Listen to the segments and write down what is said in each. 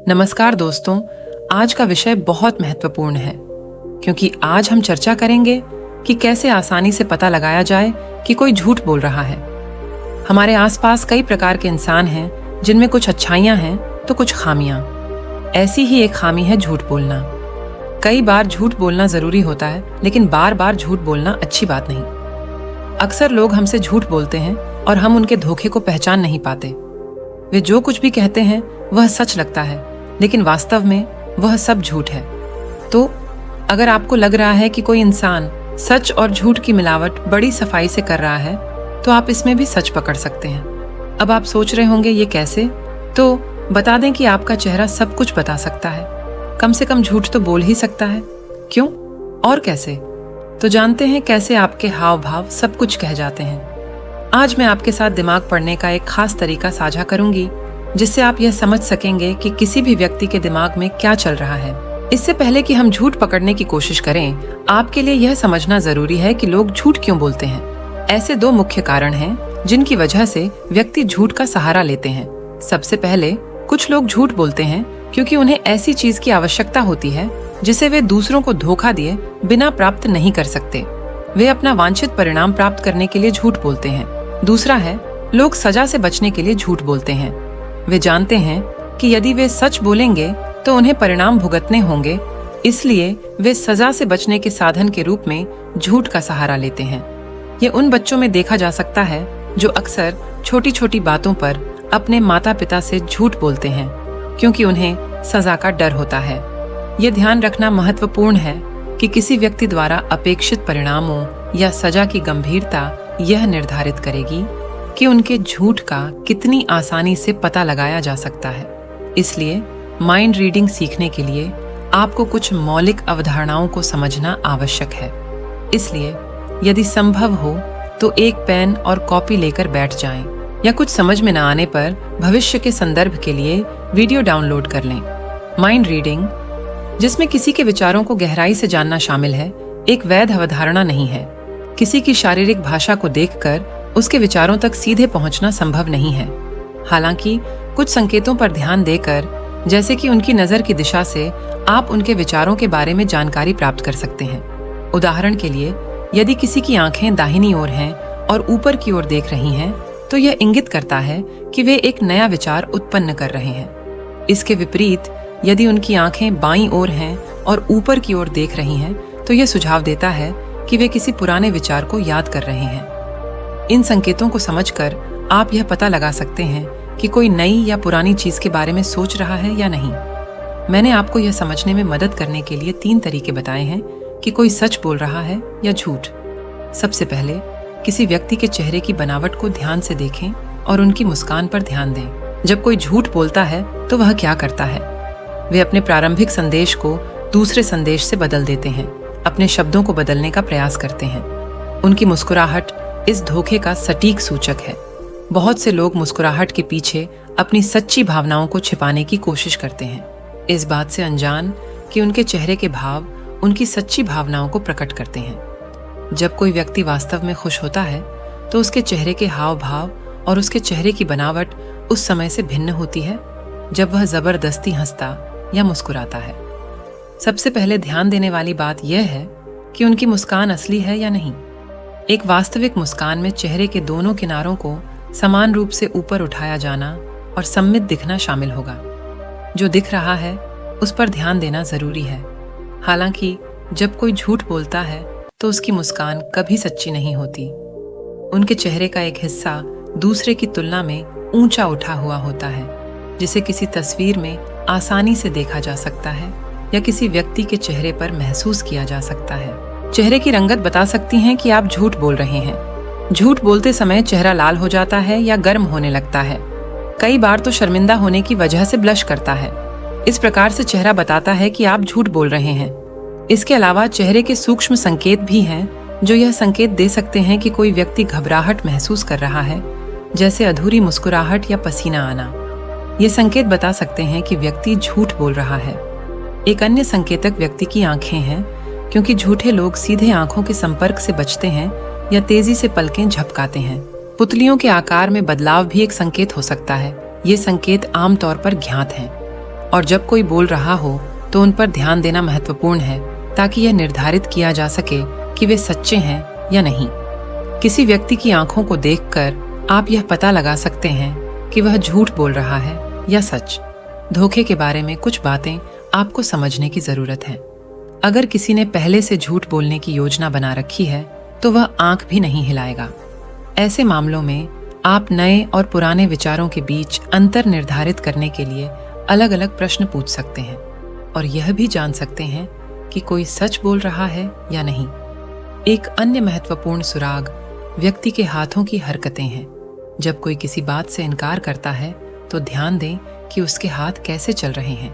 नमस्कार दोस्तों, आज का विषय बहुत महत्वपूर्ण है क्योंकि आज हम चर्चा करेंगे कि कैसे आसानी से पता लगाया जाए कि कोई झूठ बोल रहा है। हमारे आसपास कई प्रकार के इंसान हैं जिनमें कुछ अच्छाइयां हैं तो कुछ खामियां। ऐसी ही एक खामी है झूठ बोलना। कई बार झूठ बोलना जरूरी होता है, लेकिन बार बार झूठ बोलना अच्छी बात नहीं। अक्सर लोग हमसे झूठ बोलते हैं और हम उनके धोखे को पहचान नहीं पाते। वे जो कुछ भी कहते हैं वह सच लगता है, लेकिन वास्तव में वह सब झूठ है। तो अगर आपको लग रहा है कि कोई इंसान सच और झूठ की मिलावट बड़ी सफाई से कर रहा है, तो आप इसमें भी सच पकड़ सकते हैं। अब आप सोच रहे होंगे ये कैसे? तो बता दें कि आपका चेहरा सब कुछ बता सकता है, कम से कम झूठ तो बोल ही सकता है। क्यों और कैसे? तो जानते हैं कैसे आपके हाव भाव सब कुछ कह जाते हैं। आज मैं आपके साथ दिमाग पढ़ने का एक खास तरीका साझा करूंगी, जिससे आप यह समझ सकेंगे कि किसी भी व्यक्ति के दिमाग में क्या चल रहा है। इससे पहले कि हम झूठ पकड़ने की कोशिश करें, आपके लिए यह समझना जरूरी है कि लोग झूठ क्यों बोलते हैं। ऐसे दो मुख्य कारण हैं जिनकी वजह से व्यक्ति झूठ का सहारा लेते हैं। सबसे पहले, कुछ लोग झूठ बोलते हैं क्योंकि उन्हें ऐसी चीज की आवश्यकता होती है जिसे वे दूसरों को धोखा दिए बिना प्राप्त नहीं कर सकते। वे अपना वांछित परिणाम प्राप्त करने के लिए झूठ बोलते हैं। दूसरा है, लोग सजा से बचने के लिए झूठ बोलते हैं। वे जानते हैं कि यदि वे सच बोलेंगे तो उन्हें परिणाम भुगतने होंगे, इसलिए वे सजा से बचने के साधन के रूप में झूठ का सहारा लेते हैं। ये उन बच्चों में देखा जा सकता है जो अक्सर छोटी छोटी बातों पर अपने माता पिता से झूठ बोलते हैं क्योंकि उन्हें सजा का डर होता है। ये ध्यान रखना महत्वपूर्ण है कि किसी व्यक्ति द्वारा अपेक्षित परिणामों या सजा की गंभीरता यह निर्धारित करेगी कि उनके झूठ का कितनी आसानी से पता लगाया जा सकता है। इसलिए माइंड रीडिंग सीखने के लिए आपको कुछ मौलिक अवधारणाओं को समझना आवश्यक है। इसलिए यदि संभव हो तो एक पेन और कॉपी लेकर बैठ जाएं, या कुछ समझ में न आने पर भविष्य के संदर्भ के लिए वीडियो डाउनलोड कर लें। माइंड रीडिंग, जिसमें किसी के विचारों को गहराई से जानना शामिल है, एक वैध अवधारणा नहीं है। किसी की शारीरिक भाषा को देखकर उसके विचारों तक सीधे पहुंचना संभव नहीं है। हालांकि कुछ संकेतों पर ध्यान देकर, जैसे कि उनकी नजर की दिशा से, आप उनके विचारों के बारे में जानकारी प्राप्त कर सकते हैं। उदाहरण के लिए, यदि किसी की आंखें दाहिनी ओर हैं और ऊपर की ओर देख रही हैं, तो यह इंगित करता है कि वे एक नया विचार उत्पन्न कर रहे हैं। इसके विपरीत, यदि उनकी आंखें बाईं ओर हैं और ऊपर की ओर देख रही हैं, तो यह सुझाव देता है कि वे किसी पुराने विचार को याद कर रहे हैं। इन संकेतों को समझकर आप यह पता लगा सकते हैं कि कोई नई या पुरानी चीज के बारे में सोच रहा है या नहीं। मैंने आपको यह समझने में मदद करने के लिए 3 तरीके बताए हैं कि कोई सच बोल रहा है या झूठ। सबसे पहले, किसी व्यक्ति के चेहरे की बनावट को ध्यान से देखें और उनकी मुस्कान पर ध्यान दें। जब कोई झूठ बोलता है तो वह क्या करता है? वे अपने प्रारंभिक संदेश को दूसरे संदेश से बदल देते हैं, अपने शब्दों को बदलने का प्रयास करते हैं। उनकी मुस्कुराहट इस धोखे का सटीक सूचक है। बहुत से लोग मुस्कुराहट के पीछे अपनी सच्ची भावनाओं को छिपाने की कोशिश करते हैं, इस बात से अनजान कि उनके चेहरे के भाव उनकी सच्ची भावनाओं को प्रकट करते हैं। जब कोई व्यक्ति वास्तव में खुश होता है तो उसके चेहरे के हाव भाव और उसके चेहरे की बनावट उस समय से भिन्न होती है जब वह जबरदस्ती हंसता या मुस्कुराता है। सबसे पहले ध्यान देने वाली बात यह है कि उनकी मुस्कान असली है या नहीं। एक वास्तविक मुस्कान में चेहरे के दोनों किनारों को समान रूप से ऊपर उठाया जाना और सम्मित दिखना शामिल होगा। जो दिख रहा है उस पर ध्यान देना जरूरी है। हालांकि जब कोई झूठ बोलता है तो उसकी मुस्कान कभी सच्ची नहीं होती। उनके चेहरे का एक हिस्सा दूसरे की तुलना में ऊंचा उठा हुआ होता है, जिसे किसी तस्वीर में आसानी से देखा जा सकता है या किसी व्यक्ति के चेहरे पर महसूस किया जा सकता है। चेहरे की रंगत बता सकती हैं कि आप झूठ बोल रहे हैं। झूठ बोलते समय चेहरा लाल हो जाता है या गर्म होने लगता है। कई बार तो शर्मिंदा होने की वजह से ब्लश करता है। इस प्रकार से चेहरा बताता है कि आप झूठ बोल रहे हैं। इसके अलावा चेहरे के सूक्ष्म संकेत भी हैं जो यह संकेत दे सकते हैं कि कोई व्यक्ति घबराहट महसूस कर रहा है, जैसे अधूरी मुस्कुराहट या पसीना आना। ये संकेत बता सकते हैं कि व्यक्ति झूठ बोल रहा है। एक अन्य संकेतक व्यक्ति की आंखें हैं, क्योंकि झूठे लोग सीधे आंखों के संपर्क से बचते हैं या तेजी से पलकें झपकाते हैं। पुतलियों के आकार में बदलाव भी एक संकेत हो सकता है। ये संकेत आमतौर पर ज्ञात हैं। और जब कोई बोल रहा हो तो उन पर ध्यान देना महत्वपूर्ण है, ताकि यह निर्धारित किया जा सके कि वे सच्चे हैं या नहीं। किसी व्यक्ति की आंखों को देखकर आप यह पता लगा सकते हैं कि वह झूठ बोल रहा है या सच। धोखे के बारे में कुछ बातें आपको समझने की जरूरत है। अगर किसी ने पहले से झूठ बोलने की योजना बना रखी है तो वह आंख भी नहीं हिलाएगा। ऐसे मामलों में आप नए और पुराने विचारों के बीच अंतर निर्धारित करने के लिए अलग अलग प्रश्न पूछ सकते हैं और यह भी जान सकते हैं कि कोई सच बोल रहा है या नहीं। एक अन्य महत्वपूर्ण सुराग व्यक्ति के हाथों की हरकतें हैं। जब कोई किसी बात से इनकार करता है तो ध्यान दें कि उसके हाथ कैसे चल रहे हैं।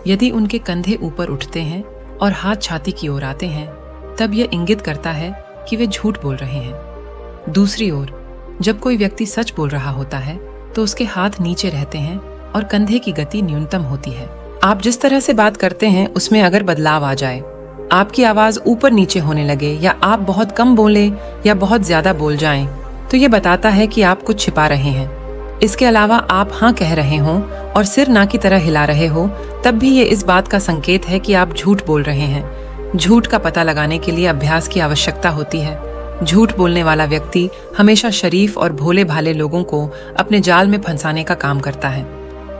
यदि उनके कंधे ऊपर उठते हैं और हाथ छाती की ओर आते हैं, तब यह इंगित करता है कि वे झूठ बोल रहे हैं। दूसरी ओर, जब कोई व्यक्ति सच बोल रहा होता है तो उसके हाथ नीचे रहते हैं और कंधे की गति न्यूनतम होती है। आप जिस तरह से बात करते हैं उसमें अगर बदलाव आ जाए, आपकी आवाज ऊपर नीचे होने लगे या आप बहुत कम बोले या बहुत ज्यादा बोल जाएं, तो ये बताता है कि आप कुछ छिपा रहे हैं। इसके अलावा आप हाँ कह रहे हों और सिर ना की तरह हिला रहे हो, तब भी ये इस बात का संकेत है कि आप झूठ बोल रहे हैं। झूठ का पता लगाने के लिए अभ्यास की आवश्यकता होती है। झूठ बोलने वाला व्यक्ति हमेशा शरीफ और भोले भाले लोगों को अपने जाल में फंसाने का काम करता है।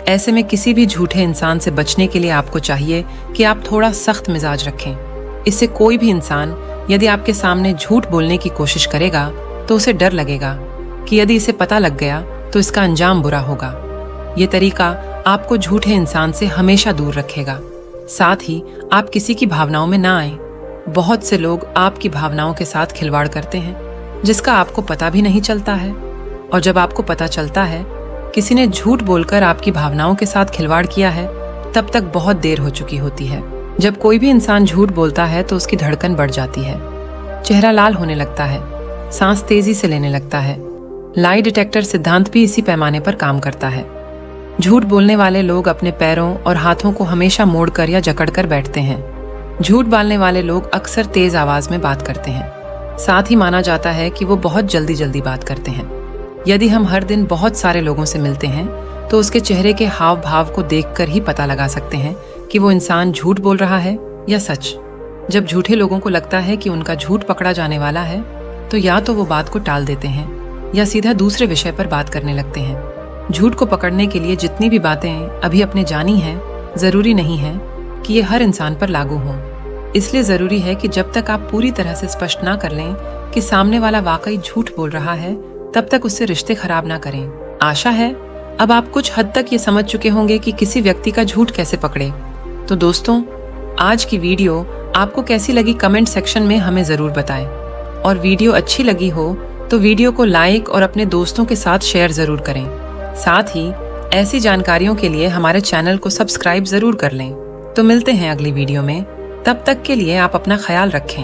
ऐसे में किसी भी झूठे इंसान से बचने के लिए आपको चाहिए कि आप थोड़ा सख्त मिजाज रखें। इससे कोई भी इंसान यदि आपके सामने झूठ बोलने की कोशिश करेगा तो उसे डर लगेगा कि यदि इसे पता लग गया तो इसका अंजाम बुरा होगा। ये तरीका आपको झूठे इंसान से हमेशा दूर रखेगा। साथ ही आप किसी की भावनाओं में ना आए। बहुत से लोग आपकी भावनाओं के साथ खिलवाड़ करते हैं जिसका आपको पता भी नहीं चलता है, और जब आपको पता चलता है किसी ने झूठ बोलकर आपकी भावनाओं के साथ खिलवाड़ किया है, तब तक बहुत देर हो चुकी होती है। जब कोई भी इंसान झूठ बोलता है तो उसकी धड़कन बढ़ जाती है, चेहरा लाल होने लगता है, सांस तेजी से लेने लगता है। लाई डिटेक्टर सिद्धांत भी इसी पैमाने पर काम करता है। झूठ बोलने वाले लोग अपने पैरों और हाथों को हमेशा मोड़कर या जकड़कर बैठते हैं। झूठ बोलने वाले लोग अक्सर तेज आवाज में बात करते हैं। साथ ही माना जाता है कि वो बहुत जल्दी जल्दी बात करते हैं। यदि हम हर दिन बहुत सारे लोगों से मिलते हैं तो उसके चेहरे के हाव भाव को देखकर ही पता लगा सकते हैं कि वो इंसान झूठ बोल रहा है या सच। जब झूठे लोगों को लगता है कि उनका झूठ पकड़ा जाने वाला है तो या तो वो बात को टाल देते हैं या सीधा दूसरे विषय पर बात करने लगते हैं। झूठ को पकड़ने के लिए जितनी भी बातें अभी आपने जानी हैं, जरूरी नहीं है कि ये हर इंसान पर लागू हों। इसलिए जरूरी है कि जब तक आप पूरी तरह से स्पष्ट ना कर लें कि सामने वाला वाकई झूठ बोल रहा है, तब तक उससे रिश्ते खराब ना करें। आशा है अब आप कुछ हद तक ये समझ चुके होंगे कि किसी व्यक्ति का झूठ कैसे पकड़े। तो दोस्तों, आज की वीडियो आपको कैसी लगी कमेंट सेक्शन में हमें जरूर बताएं, और वीडियो अच्छी लगी हो तो वीडियो को लाइक और अपने दोस्तों के साथ शेयर जरूर करें। साथ ही ऐसी जानकारियों के लिए हमारे चैनल को सब्सक्राइब जरूर कर लें। तो मिलते हैं अगली वीडियो में। तब तक के लिए आप अपना ख्याल रखें।